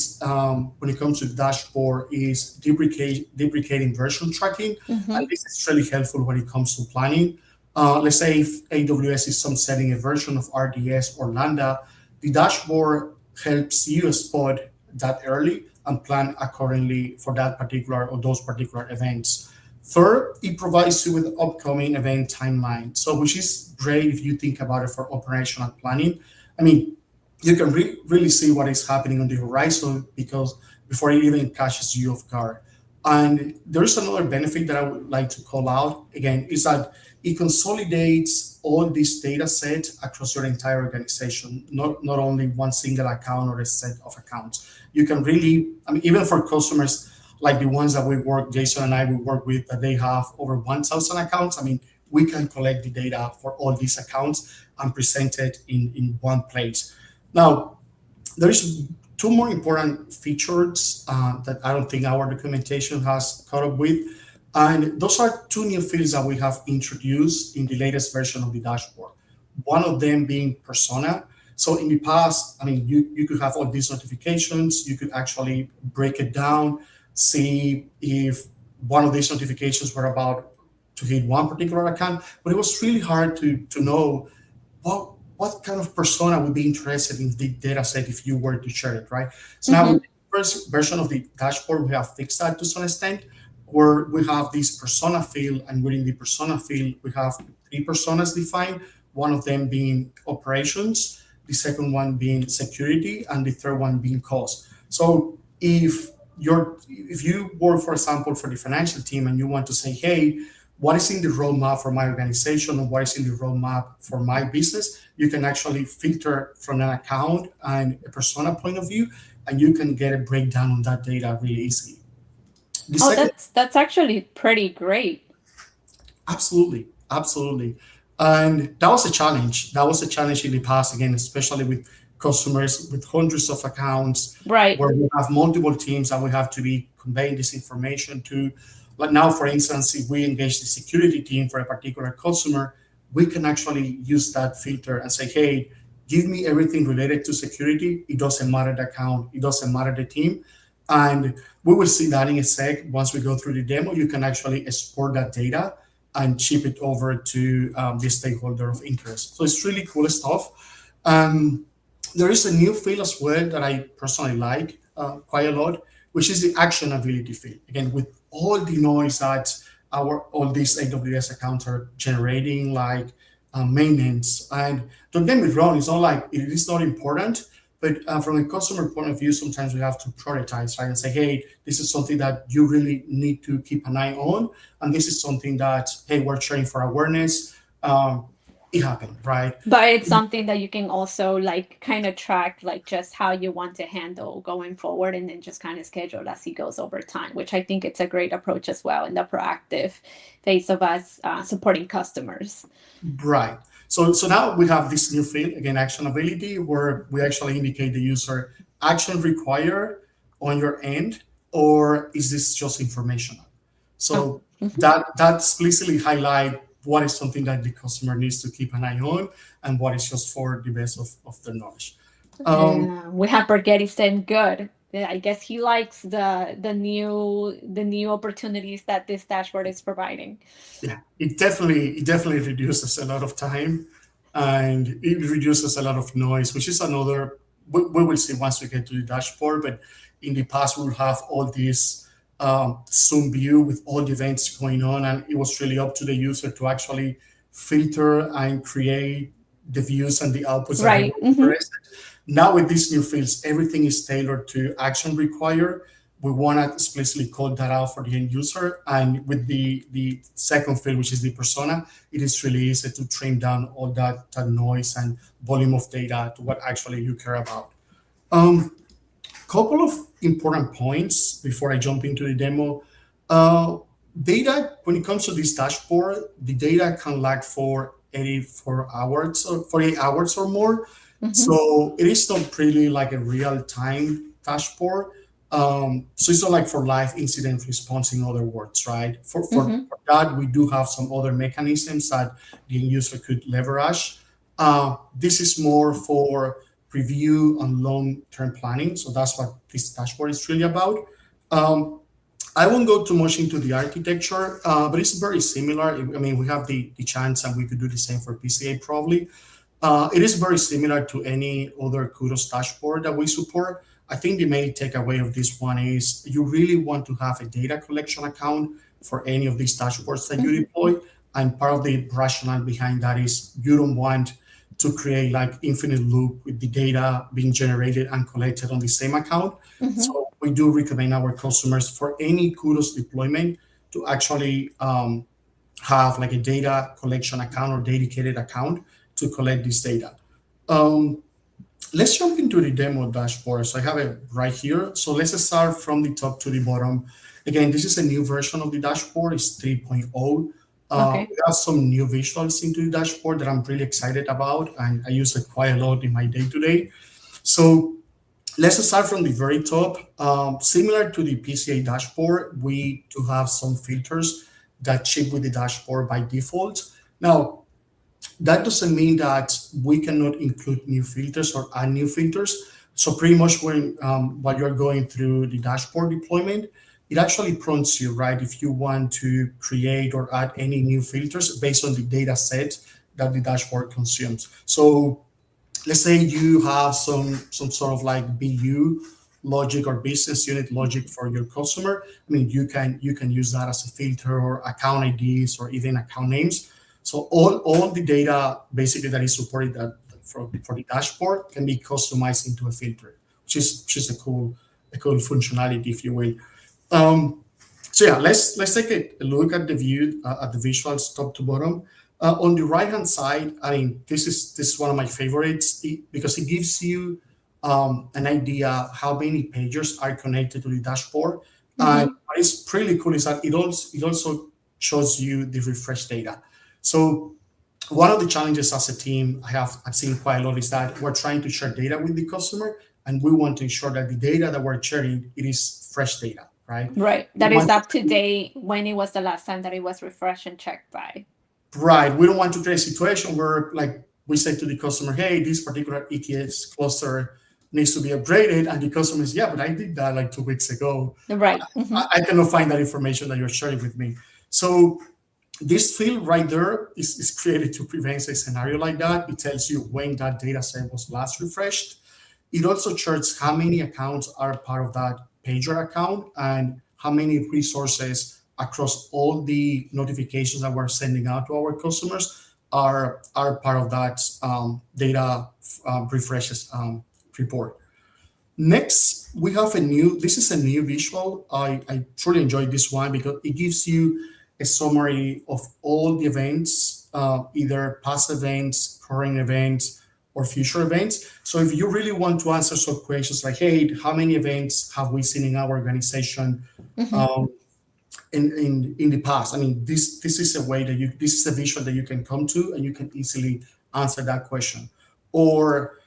[SPEAKER 2] when it comes to the dashboard is deprecating version tracking. And
[SPEAKER 1] Mm-hmm.
[SPEAKER 2] this is really helpful when it comes to planning. Let's say if AWS is sunsetting a version of RDS or Lambda, the dashboard helps you spot that early and plan accordingly for that particular or those particular events. Third, it provides you with upcoming event timeline. So, which is great if you think about it for operational planning. I mean, you can really see what is happening on the horizon because before it even catches you off guard. And there is another benefit that I would like to call out again is that it consolidates all this data set across your entire organization, not only one single account or a set of accounts. You can really, I mean, even for customers like the ones that we work, Jason and I, we work with, that they have over 1,000 accounts. I mean, we can collect the data for all these accounts and present it in one place. Now, there's two more important features that I don't think our documentation has caught up with. And those are two new fields that we have introduced in the latest version of the dashboard. One of them being persona. So in the past, I mean, you could have all these notifications. You could actually break it down, see if one of these notifications were about to hit one particular account. But it was really hard to know what kind of persona would be interested in the data set if you were to share it, right? So now with
[SPEAKER 1] Mm-hmm.
[SPEAKER 2] the first version of the dashboard, we have fixed that to some extent, where we have this persona field, and within the persona field, we have three personas defined, one of them being operations, the second one being security, and the third one being cost. So if you work, for example, for the financial team and you want to say, hey, what is in the roadmap for my organization and what is in the roadmap for my business, you can actually filter from an account and a persona point of view, and you can get a breakdown on that data really easily. The
[SPEAKER 1] Oh,
[SPEAKER 2] second,
[SPEAKER 1] that's actually pretty great.
[SPEAKER 2] absolutely, absolutely. And that was a challenge. That was a challenge in the past, again, especially with customers with hundreds of accounts
[SPEAKER 1] Right.
[SPEAKER 2] where we have multiple teams and we have to be conveying this information to. Like now, for instance, if we engage the security team for a particular customer, we can actually use that filter and say, hey, give me everything related to security. It doesn't matter the account, it doesn't matter the team. And we will see that in a sec. Once we go through the demo, you can actually export that data and ship it over to the stakeholder of interest. So it's really cool stuff. There is a new field as well that I personally like quite a lot, which is the actionability field. Again, with all the noise that all these AWS accounts are generating, like maintenance. And don't get me wrong, it's not like it is not important, but from a customer point of view, sometimes we have to prioritize, right? And say, hey, this is something that you really need to keep an eye on, and this is something that, hey, we're sharing for awareness. It happened, right?
[SPEAKER 1] But it's something that you can also like kind of track like just how you want to handle going forward and then just kind of schedule as he goes over time, which I think it's a great approach as well in the proactive phase of us supporting customers.
[SPEAKER 2] Right. So now we have this new field, again, actionability, where we actually indicate the user action required on your end, or is this just informational?
[SPEAKER 1] Oh,
[SPEAKER 2] So
[SPEAKER 1] mhm.
[SPEAKER 2] that explicitly highlight what is something that the customer needs to keep an eye on and what is just for the best of their knowledge. Um,
[SPEAKER 1] We have Borghetti saying good. Yeah, I guess he likes the new opportunities that this dashboard is providing.
[SPEAKER 2] yeah, it definitely reduces a lot of time, and it reduces a lot of noise, which is another we will see once we get to the dashboard. But in the past, we will have all these zoom view with all the events going on, and it was really up to the user to actually filter and create the views and the outputs that they
[SPEAKER 1] Right.
[SPEAKER 2] were
[SPEAKER 1] Hmm.
[SPEAKER 2] interested. Now with these new fields, everything is tailored to action required. We want to explicitly call that out for the end user. And with the second field, which is the persona, it is really easy to trim down all that noise and volume of data to what actually you care about. Um, Couple of important points before I jump into the demo. Uh, Data, when it comes to this dashboard, the data can lag for 84 hours or 48 hours or more.
[SPEAKER 1] Hmm.
[SPEAKER 2] So it is not really like a real time dashboard. So it's not like for live incident response, in other words, right?
[SPEAKER 1] Hmm.
[SPEAKER 2] For that, we do have some other mechanisms that the end user could leverage. This is more for review and long-term planning. So that's what this dashboard is really about. Um, I won't go too much into the architecture, but it's very similar. I mean, we have the chance and we could do the same for PCA probably. It is very similar to any other Kudos dashboard that we support. I think the main takeaway of this one is you really want to have a data collection account for any of these dashboards that you
[SPEAKER 1] Mm-hmm.
[SPEAKER 2] deploy. And part of the rationale behind that is you don't want to create like infinite loop with the data being generated and collected on the same account.
[SPEAKER 1] Mm-hmm.
[SPEAKER 2] So we do recommend our customers for any Kudos deployment to actually have like a data collection account or dedicated account to collect this data. Um, let's jump into the demo dashboard. So I have it right here. So let's start from the top to the bottom. Again, this is a new version of the dashboard. It's 3.0.
[SPEAKER 1] Okay.
[SPEAKER 2] We have some new visuals into the dashboard that I'm really excited about, and I use it quite a lot in my day to day. So let's start from the very top. Similar to the PCA dashboard, we do have some filters that ship with the dashboard by default. Now, that doesn't mean that we cannot include new filters or add new filters. So pretty much while you're going through the dashboard deployment, it actually prompts you, right, if you want to create or add any new filters based on the data set that the dashboard consumes. So let's say you have some sort of like BU logic or business unit logic for your customer. I mean, you can use that as a filter or account IDs or even account names. So all the data basically that is supported that for the dashboard can be customized into a filter, which is a cool functionality, if you will. Um, so yeah, let's take a look at the view at the visuals top to bottom. On the right hand side, I mean, this is one of my favorites because it gives you an idea how many pages are connected to the dashboard. And
[SPEAKER 1] Mm-hmm.
[SPEAKER 2] what is pretty cool is that it also shows you the refresh data. So one of the challenges as a team I've seen quite a lot is that we're trying to share data with the customer, and we want to ensure that the data that we're sharing it is fresh data, right?
[SPEAKER 1] Right.
[SPEAKER 2] We
[SPEAKER 1] That is
[SPEAKER 2] want
[SPEAKER 1] up to date when it was the last time that it was refreshed and checked by.
[SPEAKER 2] Right. We don't want to create a situation where, like, we say to the customer, "Hey, this particular ETS cluster needs to be upgraded," and the customer is, "Yeah, but I did that like 2 weeks ago.
[SPEAKER 1] Right. Mm-hmm.
[SPEAKER 2] I cannot find that information that you're sharing with me." So this field right there is created to prevent a scenario like that. It tells you when that data set was last refreshed. It also charts how many accounts are part of that pager account and how many resources across all the notifications that we're sending out to our customers are part of that data refreshes report. Next, we have this is a new visual. I truly enjoyed this one because it gives you a summary of all the events, either past events, current events, or future events. So if you really want to answer some questions like, hey, how many events have we seen in our organization
[SPEAKER 1] Mm-hmm.
[SPEAKER 2] um, in the past? I mean, this is a way that this is a visual that you can come to and you can easily answer that question. Or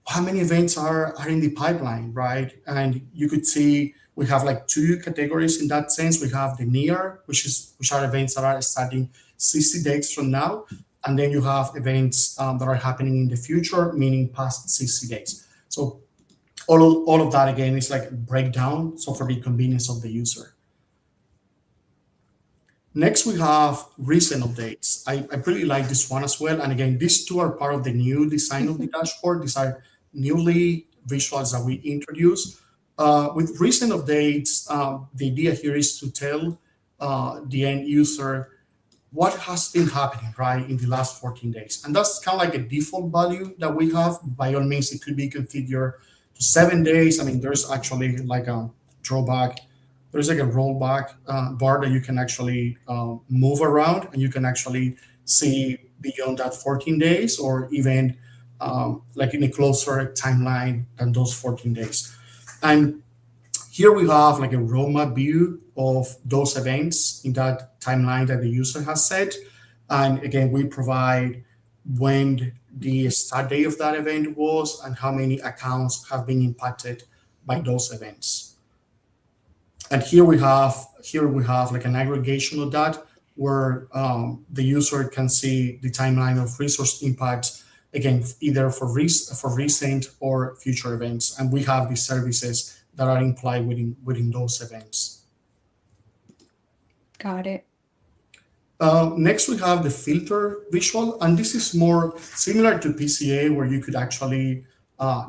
[SPEAKER 2] how many events are in the pipeline, right? And you could see we have like two categories in that sense. We have the near, which are events that are starting 60 days from now, and then you have events that are happening in the future, meaning past 60 days. So all of that again is like a breakdown, so for the convenience of the user. Next, we have recent updates. I really like this one as well. And again, these two are part of the new design of the dashboard. These are newly visuals that we introduced. With recent updates, the idea here is to tell the end user what has been happening, right, in the last 14 days. And that's kind of like a default value that we have. By all means, it could be configured to 7 days. I mean, there's actually like a drawback. There's like a rollback bar that you can actually move around, and you can actually see beyond that 14 days or even like in a closer timeline than those 14 days. And here we have like a roadmap view of those events in that timeline that the user has set. And again, we provide when the start date of that event was and how many accounts have been impacted by those events. And here we have like an aggregation of that where the user can see the timeline of resource impacts again, either for recent or future events. And we have these services that are implied within those events.
[SPEAKER 1] Got it.
[SPEAKER 2] Next, we have the filter visual, and this is more similar to PCA, where you could actually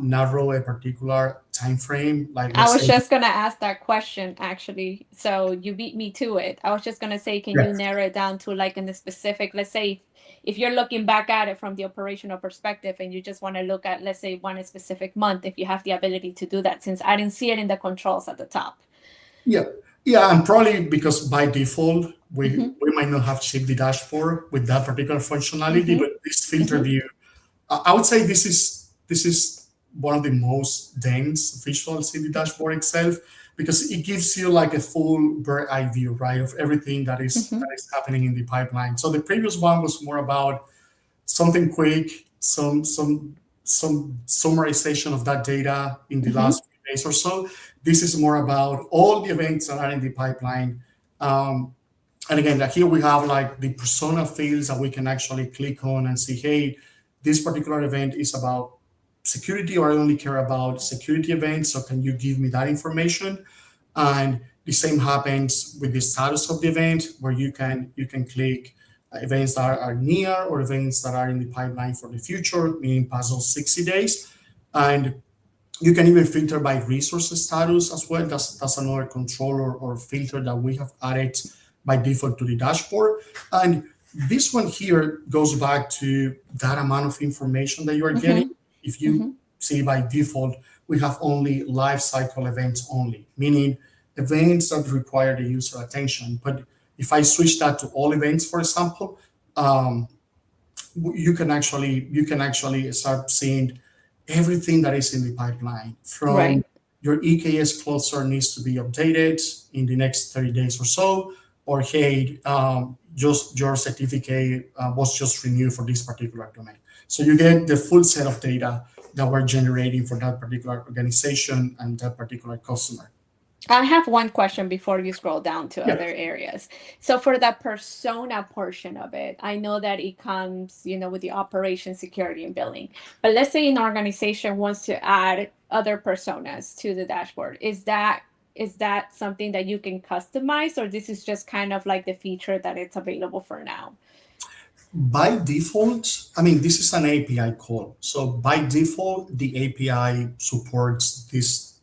[SPEAKER 2] narrow a particular time frame. Like,
[SPEAKER 1] I
[SPEAKER 2] let's
[SPEAKER 1] was
[SPEAKER 2] say,
[SPEAKER 1] just gonna ask that question actually. So you beat me to it. I was just gonna say, can you
[SPEAKER 2] yes,
[SPEAKER 1] narrow it down to like in the specific, let's say if you're looking back at it from the operational perspective and you just want to look at, let's say, one specific month, if you have the ability to do that, since I didn't see it in the controls at the top.
[SPEAKER 2] yeah, yeah, and probably because by default
[SPEAKER 1] Mm-hmm.
[SPEAKER 2] we might not have shipped the dashboard with that particular functionality,
[SPEAKER 1] Mm-hmm.
[SPEAKER 2] but this filter
[SPEAKER 1] Mm-hmm.
[SPEAKER 2] view, I would say this is one of the most dense visuals in the dashboard itself, because it gives you like a full bird eye view, right, of everything
[SPEAKER 1] Mm-hmm.
[SPEAKER 2] that is happening in the pipeline. So the previous one was more about something quick, some summarization of that data in the
[SPEAKER 1] Mm-hmm.
[SPEAKER 2] last few days or so. This is more about all the events that are in the pipeline. And again, like here we have like the persona fields that we can actually click on and see, hey, this particular event is about security, or I only care about security events. So can you give me that information? And the same happens with the status of the event, where you can click events that are near or events that are in the pipeline for the future, meaning past those 60 days. And you can even filter by resource status as well. That's another control or filter that we have added by default to the dashboard. And this one here goes back to that amount of information that you are getting.
[SPEAKER 1] Mm-hmm.
[SPEAKER 2] If you
[SPEAKER 1] Mm-hmm.
[SPEAKER 2] see by default, we have only life cycle events only, meaning events that require the user attention. But if I switch that to all events, for example, um, you can actually start seeing everything that is in the pipeline, from
[SPEAKER 1] Right.
[SPEAKER 2] your EKS cluster needs to be updated in the next 30 days or so, or hey, just your certificate was just renewed for this particular domain. So you get the full set of data that we're generating for that particular organization and that particular customer.
[SPEAKER 1] I have one question before you scroll down to
[SPEAKER 2] Yeah.
[SPEAKER 1] other areas. So for the persona portion of it, I know that it comes, with the operation, security, and billing. But let's say an organization wants to add other personas to the dashboard. Is that something that you can customize, or this is just kind of like the feature that it's available for now?
[SPEAKER 2] By default, I mean, this is an API call. So by default, the API supports these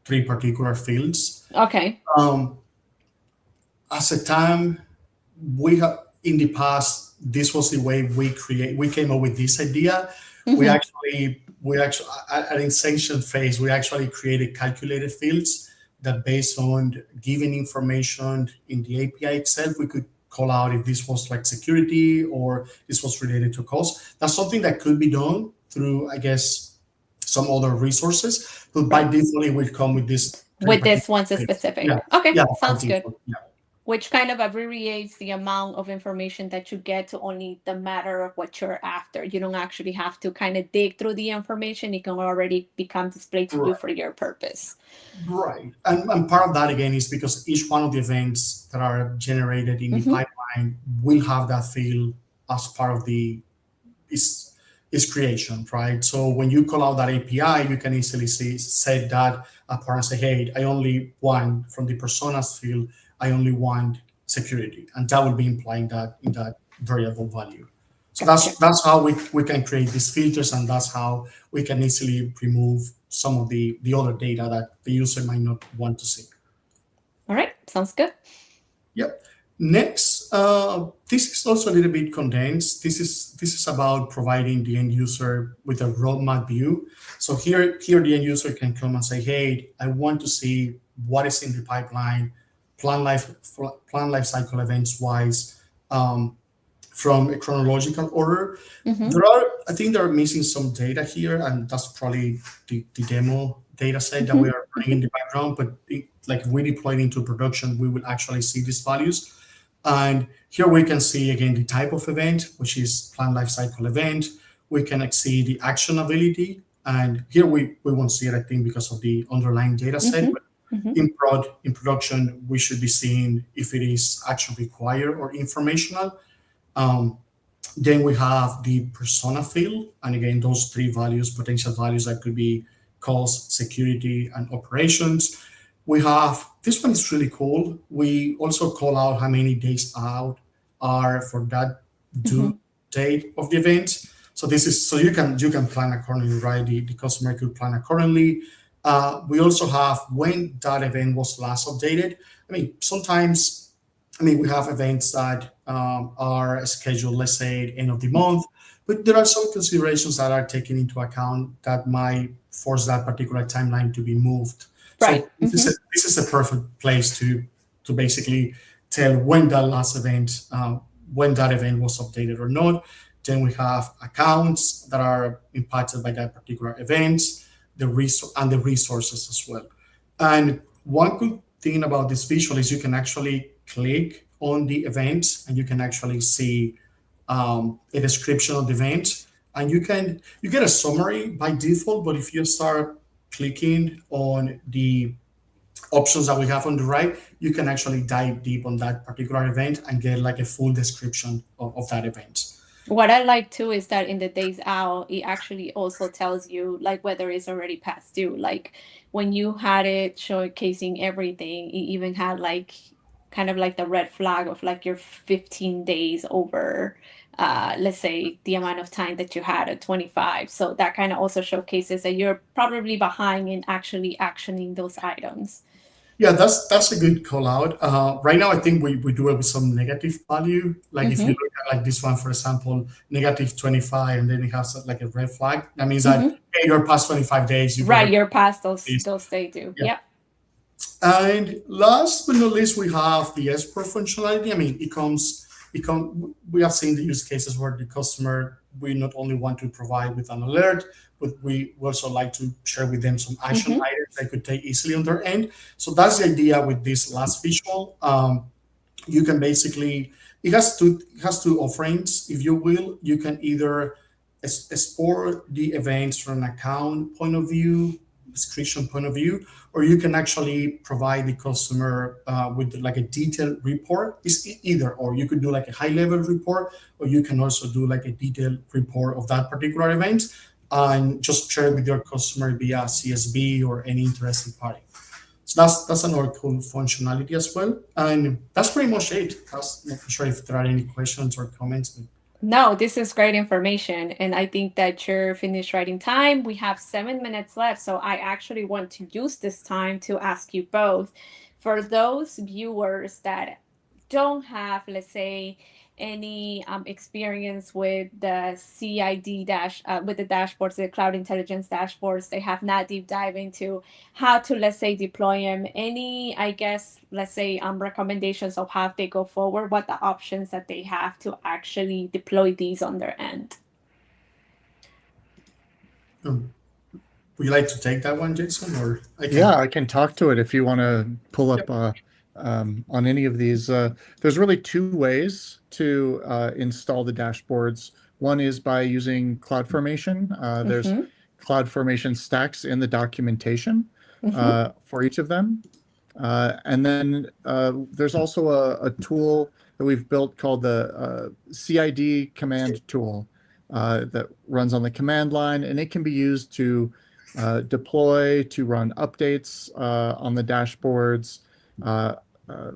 [SPEAKER 2] three particular fields.
[SPEAKER 1] Okay.
[SPEAKER 2] Um, as a time, we have in the past, this was the way we came up with this idea. we
[SPEAKER 1] Mm-hmm.
[SPEAKER 2] actually we actually at inception phase, we actually created calculated fields that, based on given information in the API itself, we could call out if this was like security or this was related to cost. That's something that could be done through, I guess, some other resources, but by
[SPEAKER 1] Right.
[SPEAKER 2] default it will come with this three
[SPEAKER 1] With
[SPEAKER 2] particular
[SPEAKER 1] this one's a
[SPEAKER 2] fields. Yeah,
[SPEAKER 1] specific. Okay,
[SPEAKER 2] yeah, by
[SPEAKER 1] sounds good.
[SPEAKER 2] default. Yeah.
[SPEAKER 1] Which kind of abbreviates the amount of information that you get to only the matter of what you're after. You don't actually have to kind of dig through the information. It can already become displayed to you
[SPEAKER 2] Right.
[SPEAKER 1] for your purpose.
[SPEAKER 2] Right. And part of that again is because each one of the events that are generated in the
[SPEAKER 1] Mm-hmm.
[SPEAKER 2] pipeline will have that field as part of the is creation, right? So when you call out that API, you can easily set that apart and say, hey, I only want from the personas field, I only want security. And that will be implying that in that variable value. So
[SPEAKER 1] Gotcha.
[SPEAKER 2] that's how we can create these filters, and that's how we can easily remove some of the other data that the user might not want to see.
[SPEAKER 1] All right, sounds good.
[SPEAKER 2] Yep. Next, this is also a little bit condensed. This is about providing the end user with a roadmap view. So here the end user can come and say, "Hey, I want to see what is in the pipeline, plan life cycle events wise, from a chronological order."
[SPEAKER 1] Mm-hmm.
[SPEAKER 2] I think they're missing some data here, and that's probably the demo data set that we
[SPEAKER 1] Mm-hmm.
[SPEAKER 2] are running in
[SPEAKER 1] Mm-hmm.
[SPEAKER 2] the background. But like, if we deploy it into production, we will actually see these values. And here we can see again the type of event, which is plan lifecycle event. We can see the actionability, and here we won't see it, I think, because of the underlying data set. But
[SPEAKER 1] Mm-hmm. Mm-hmm.
[SPEAKER 2] in production, we should be seeing if it is action required or informational. Um, Then we have the persona field, and again, those three values, potential values that could be cost, security, and operations. We have this one is really cool. We also call out how many days out are for that due
[SPEAKER 1] Hmm.
[SPEAKER 2] date of the event. So this is so you can plan accordingly, right? The customer could plan accordingly. We also have when that event was last updated. I mean, sometimes we have events that are scheduled, let's say, end of the month, but there are some considerations that are taken into account that might force that particular timeline to be moved.
[SPEAKER 1] Right.
[SPEAKER 2] So this is a perfect place to basically tell when that event was updated or not. Then we have accounts that are impacted by that particular event, and the resources as well. And one good thing about this visual is you can actually click on the event and you can actually see a description of the event, and you get a summary by default. But if you start clicking on the options that we have on the right, you can actually dive deep on that particular event and get like a full description of that event.
[SPEAKER 1] What I like too is that in the days out, it actually also tells you like whether it's already past due. Like when you had it showcasing everything, it even had like kind of like the red flag of like your 15 days over, let's say the amount of time that you had at 25. So that kind of also showcases that you're probably behind in actually actioning those items.
[SPEAKER 2] Yeah, that's a good call out. Right now, I think we do it with some negative value. Like if you
[SPEAKER 1] Mm-hmm.
[SPEAKER 2] look at like this one, for example, negative 25, and then it has like a red flag. That means that
[SPEAKER 1] Mm-hmm.
[SPEAKER 2] hey, you're past 25 days, you
[SPEAKER 1] Right,
[SPEAKER 2] better
[SPEAKER 1] you're past those
[SPEAKER 2] please.
[SPEAKER 1] those they do.
[SPEAKER 2] Yeah.
[SPEAKER 1] Yep.
[SPEAKER 2] And last but not least, we have the export functionality. I mean, we have seen the use cases where the customer, we not only want to provide with an alert, but we also like to share with them some action
[SPEAKER 1] Mm-hmm.
[SPEAKER 2] items they could take easily on their end. So that's the idea with this last visual. You can basically it has two offerings, if you will. You can either export the events from an account point of view, description point of view, or you can actually provide the customer with like a detailed report. It's either or. You could do like a high level report, or you can also do like a detailed report of that particular event and just share it with your customer via CSV or any interested party. So that's another cool functionality as well. And that's pretty much it. That's not sure if there are any questions or comments. But
[SPEAKER 1] No, this is great information. And I think that you're finished writing time. We have 7 minutes left. So I actually want to use this time to ask you both. For those viewers that don't have, let's say, any experience with the CID with the dashboards, the cloud intelligence dashboards, they have not deep dive into how to, let's say, deploy them. Any, I guess, let's say, recommendations of how they go forward, what the options that they have to actually deploy these on their end.
[SPEAKER 2] um, would you like to take that one, Jason, or I
[SPEAKER 3] Yeah,
[SPEAKER 2] can?
[SPEAKER 3] I can talk to it if you want to pull up
[SPEAKER 2] Yep.
[SPEAKER 3] on any of these. There's really two ways to install the dashboards. One is by using CloudFormation. There's
[SPEAKER 1] Mm-hmm.
[SPEAKER 3] CloudFormation stacks in the documentation
[SPEAKER 1] Mm-hmm.
[SPEAKER 3] for each of them. And then there's also a tool that we've built called the CID command tool that runs on the command line, and it can be used to deploy, to run updates on the dashboards. Uh, uh,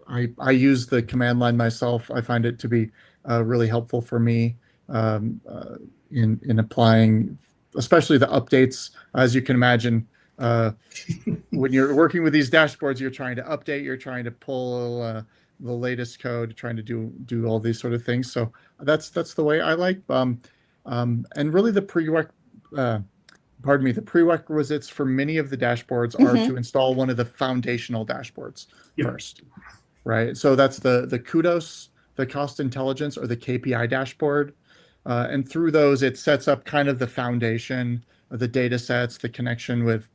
[SPEAKER 3] I use the command line myself. I find it to be really helpful for me um, uh, in applying, especially the updates. As you can imagine, when you're working with these dashboards, you're trying to update, you're trying to pull the latest code, trying to do all these sort of things. So that's the way I like. And really, uh, the prerequisites for many of the dashboards are
[SPEAKER 1] Mm-hmm.
[SPEAKER 3] to install one of the foundational dashboards
[SPEAKER 2] Yep.
[SPEAKER 3] first, right? So that's the kudos, the cost intelligence, or the KPI dashboard. And through those, it sets up kind of the foundation of the data sets, the connection with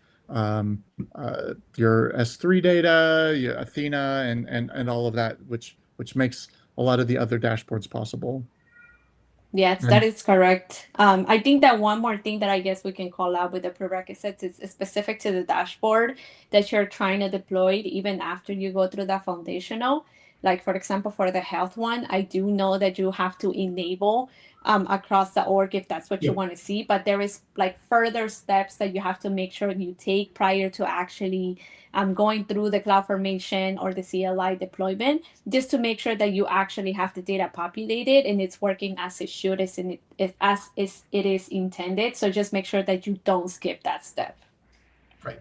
[SPEAKER 3] your S3 data, your Athena, and all of that, which makes a lot of the other dashboards possible.
[SPEAKER 1] Yes, that
[SPEAKER 3] And
[SPEAKER 1] is correct. I think that one more thing that I guess we can call out with the prerequisites is specific to the dashboard that you're trying to deploy even after you go through that foundational. Like, for example, for the health one, I do know that you have to enable across the org if that's what you
[SPEAKER 2] Yeah,
[SPEAKER 1] want to see. But there is like further steps that you have to make sure you take prior to actually going through the CloudFormation or the CLI deployment, just to make sure that you actually have the data populated and it's working as it should, as it is intended. So just make sure that you don't skip that step.
[SPEAKER 2] right.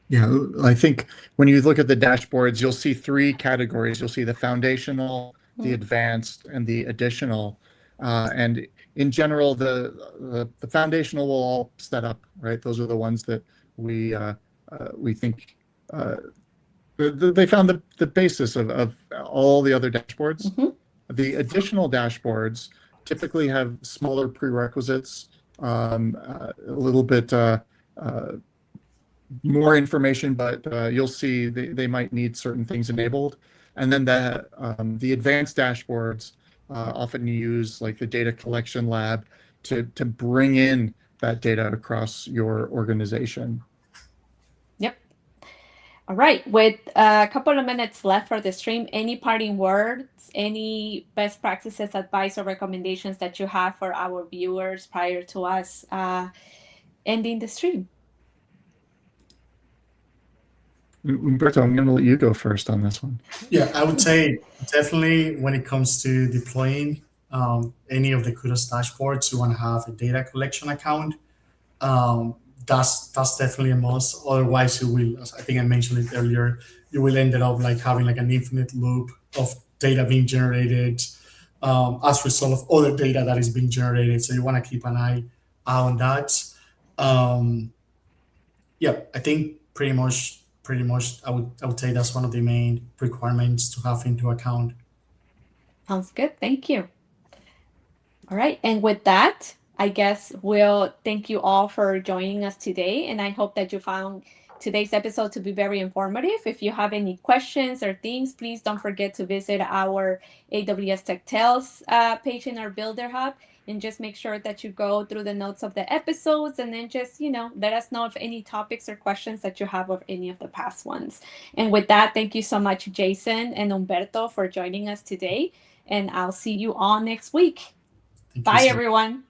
[SPEAKER 3] Yeah, I think when you look at the dashboards, you'll see three categories. You'll see the foundational, the
[SPEAKER 1] Mm-hmm.
[SPEAKER 3] advanced, and the additional. And in general, the foundational will all set up, right? Those are the ones that we think uh, they found the basis of all the other dashboards.
[SPEAKER 1] Mm-hmm.
[SPEAKER 3] The additional dashboards typically have smaller prerequisites, a little bit uh, more information, but you'll see they might need certain things enabled. And then the advanced dashboards often use like the data collection lab to bring in that data across your organization.
[SPEAKER 1] Yep. All right. With a couple of minutes left for the stream, any parting words, any best practices, advice, or recommendations that you have for our viewers prior to us ending the stream?
[SPEAKER 3] Umberto, I'm going to let you go first on this one.
[SPEAKER 2] Yeah, I would say definitely when it comes to deploying any of the Kudos dashboards, you want to have a data collection account. um, that's definitely a must. Otherwise, you will, as I think I mentioned it earlier, you will end up like having like an infinite loop of data being generated as a result of other data that is being generated. So you want to keep an eye out on that. Um, yeah, I think pretty much I would say that's one of the main requirements to have into account.
[SPEAKER 1] Sounds good. Thank you. All right. And with that, I guess we'll thank you all for joining us today. And I hope that you found today's episode to be very informative. If you have any questions or things, please don't forget to visit our AWS Tech Tales page in our Builder Hub. And just make sure that you go through the notes of the episodes and then just, let us know if any topics or questions that you have of any of the past ones. And with that, thank you so much, Jason and Humberto, for joining us today. And I'll see you all next week.
[SPEAKER 2] Thank you
[SPEAKER 1] Bye,
[SPEAKER 2] so
[SPEAKER 1] everyone.